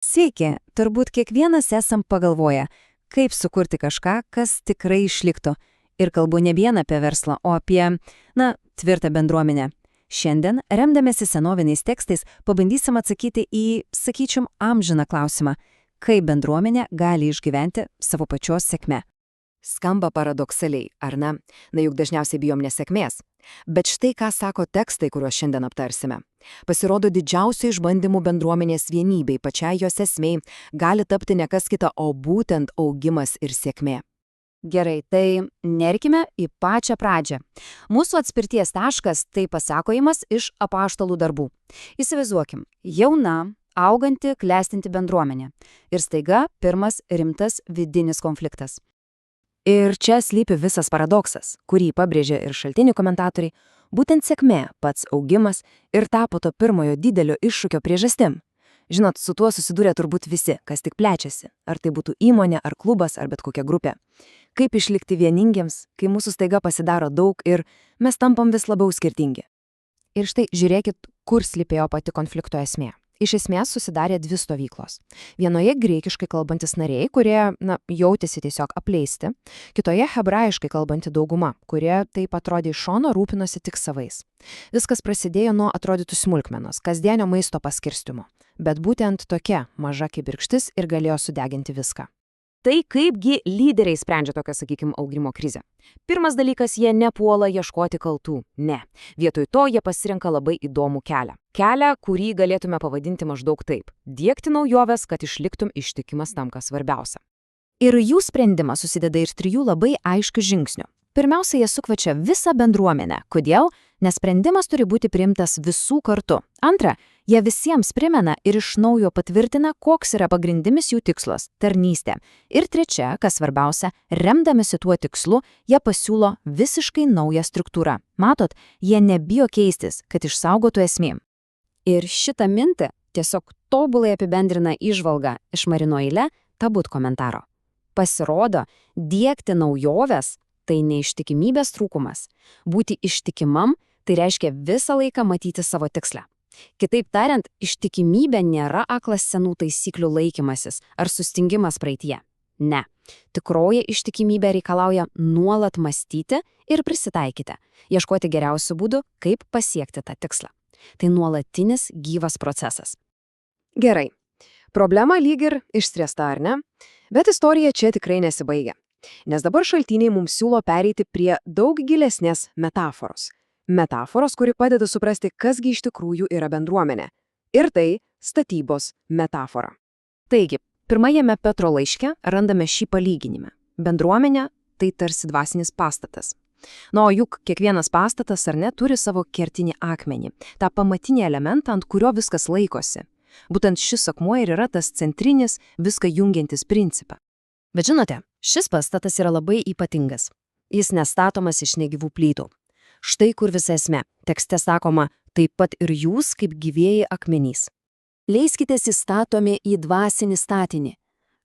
Sveiki, turbūt kiekvienas esam pagalvoję, kaip sukurti kažką, kas tikrai išliktų. Ir kalbu ne vien apie verslą, o apie, tvirtą bendruomenę. Šiandien, remdamėsi senoviniais tekstais, pabandysim atsakyti į, sakyčiau, amžiną klausimą, kaip bendruomenė gali išgyventi savo pačios sėkmę. Skamba paradoksaliai, ar ne? Na juk dažniausiai bijom nesėkmės. Bet štai ką sako tekstai, kuriuos šiandien aptarsime. Pasirodo, didžiausių išbandymų bendruomenės vienybei, pačiai jos esmei, gali tapti ne kas kita, o būtent augimas ir sėkmė. Gerai, tai nerkime į pačią pradžią. Mūsų atspirties taškas tai pasakojimas iš apaštalų darbų. Įsivaizduokim, jauna, auganti, klestinti bendruomenė. Ir staiga pirmas rimtas vidinis konfliktas. Ir čia slypi visas paradoksas, kurį pabrėžė ir šaltinių komentatoriai, būtent sėkmė, pats augimas ir tapo to pirmojo didelio iššūkio priežastim. Žinot, su tuo susidūrė turbūt visi, kas tik plečiasi, ar tai būtų įmonė, ar klubas, ar bet kokia grupė. Kaip išlikti vieningiems, kai mūsų staiga pasidaro daug ir mes tampam vis labiau skirtingi. Ir štai žiūrėkit, kur slypėjo pati konflikto esmė. Iš esmės susidarė dvi stovyklos. Vienoje graikiškai kalbantis nariai, kurie, jautėsi tiesiog apleisti. Kitoje hebrajiškai kalbanti dauguma, kurie taip atrodė iš šono rūpinosi tik savais. Viskas prasidėjo nuo atrodytų smulkmenos, kasdienio maisto paskirstimo. Bet būtent tokia maža kibirkštis ir galėjo sudeginti viską. Tai kaipgi lyderiai sprendžia tokią, sakykime, augimo krizę? Pirmas dalykas, jie nepuola ieškoti kaltų. Ne. Vietoj to jie pasirenka labai įdomų kelią. Kelią, kurį galėtume pavadinti maždaug taip. Diegti naujoves, kad išliktum ištikimas tam, kas svarbiausia. Ir jų sprendimas susideda iš 3 labai aiškių žingsnių. Pirmiausia, jie sukviečia visą bendruomenę. Kodėl? Nes sprendimas turi būti priimtas visų kartu. Antra, jie visiems primena ir iš naujo patvirtina, koks yra pagrindinis jų tikslas – tarnystė. Ir trečia, kas svarbiausia, remdamasi tuo tikslu, jie pasiūlo visiškai naują struktūrą. Matot, jie nebijo keistis, kad išsaugotų esmėm. Ir šitą mintį tiesiog tobulai apibendrina įžvalga iš Marino Eilė Tabut komentaro. Pasirodo, diegti naujoves – tai neištikimybės trūkumas. Būti ištikimam – tai reiškia visą laiką matyti savo tikslą. Kitaip tariant, ištikimybė nėra aklas senų taisyklių laikymasis ar sustingimas praeityje. Ne. Tikroji ištikimybė reikalauja nuolat mąstyti ir prisitaikyti, ieškoti geriausių būdų, kaip pasiekti tą tikslą. Tai nuolatinis gyvas procesas. Gerai. Problema lyg ir išspręsta, ar ne? Bet istorija čia tikrai nesibaigia. Nes dabar šaltiniai mums siūlo pereiti prie daug gilesnės metaforos. Metaforos, kuri padeda suprasti, kasgi iš tikrųjų yra bendruomenė. Ir tai statybos metafora. Taigi, pirmajame Petro laiške randame šį palyginimą. Bendruomenė – tai tarsi dvasinis pastatas. O juk kiekvienas pastatas ar ne turi savo kertinį akmenį, tą pamatinį elementą, ant kurio viskas laikosi. Būtent šis akmuo ir yra tas centrinis, viską jungiantis principą. Bet žinote, šis pastatas yra labai ypatingas. Jis nestatomas iš negyvų plytų. Štai kur visa esmė. Tekste sakoma, taip pat ir jūs kaip gyvieji akmenys. Leiskitės įstatomi į dvasinį statinį.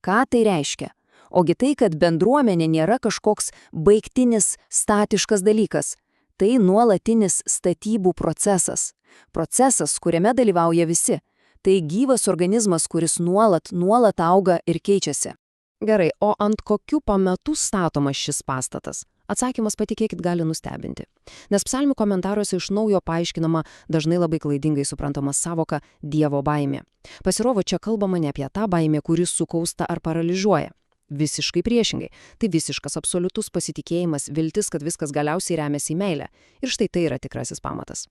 Ką tai reiškia? Ogi tai, kad bendruomenė nėra kažkoks baigtinis statiškas dalykas. Tai nuolatinis statybų procesas. Procesas, kuriame dalyvauja visi. Tai gyvas organizmas, kuris nuolat auga ir keičiasi. Gerai, o ant kokių pamatų statomas šis pastatas? Atsakymas, patikėkit, gali nustebinti. Nes psalmių komentaruose iš naujo paaiškinama dažnai labai klaidingai suprantama savoka Dievo baimė. Pasirodo, čia kalbama ne apie tą baimę, kuri sukausta ar paralyžiuoja. Visiškai priešingai. Tai visiškas absoliutus pasitikėjimas, viltis, kad viskas galiausiai remiasi į meilę. Ir štai tai yra tikrasis pamatas.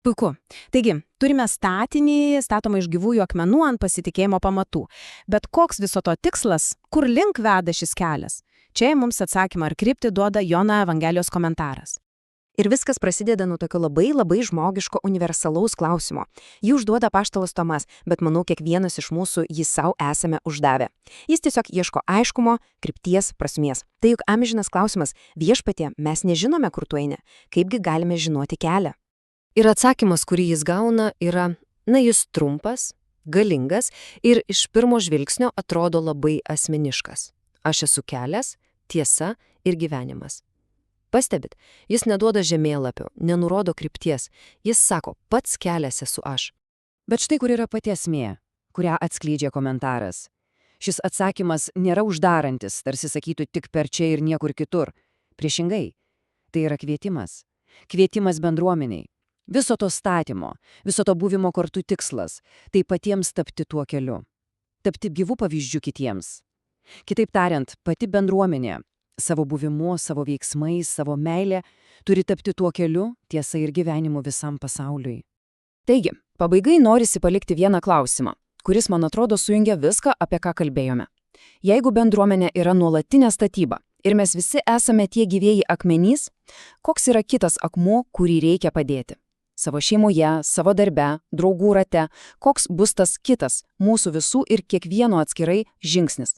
Puiku. Taigi, turime statinį, statomą iš gyvųjų akmenų ant pasitikėjimo pamatų. Bet koks viso to tikslas, kur link veda šis kelias? Čia mums atsakymą ar kryptį duoda Jono Evangelijos komentaras. Ir viskas prasideda nuo tokio labai žmogiško universalaus klausimo. Jį užduoda apaštalas Tomas, bet manau, kiekvienas iš mūsų jį sau esame uždavę. Jis tiesiog ieško aiškumo, krypties, prasmės. Tai juk amžinas klausimas, viešpatie, mes nežinome, kur tu eini, kaipgi galime žinoti kelią. Ir atsakymas, kurį jis gauna, yra, jis trumpas, galingas ir iš pirmo žvilgsnio atrodo labai asmeniškas. Aš esu kelias, tiesa ir gyvenimas. Pastebit, jis neduoda žemėlapio, nenurodo krypties, jis sako, pats kelias esu aš. Bet štai kur yra pati esmė. kurią atskleidžia komentaras. Šis atsakymas nėra uždarantis, tarsi sakytų tik per čia ir niekur kitur. Priešingai, tai yra kvietimas. Kvietimas bendruomeniai. Viso to statymo, viso to buvimo kartu tikslas – tai patiems tapti tuo keliu. Tapti gyvų pavyzdžių kitiems. Kitaip tariant, pati bendruomenė savo buvimu, savo veiksmais, savo meilė turi tapti tuo keliu, tiesa ir gyvenimu visam pasauliui. Taigi, pabaigai norisi palikti vieną klausimą, kuris, man atrodo, sujungia viską, apie ką kalbėjome. Jeigu bendruomenė yra nuolatinė statyba ir mes visi esame tie gyvieji akmenys, koks yra kitas akmuo, kurį reikia padėti? Savo šeimoje, savo darbe, draugų rate, koks bus tas kitas, mūsų visų ir kiekvieno atskirai žingsnis?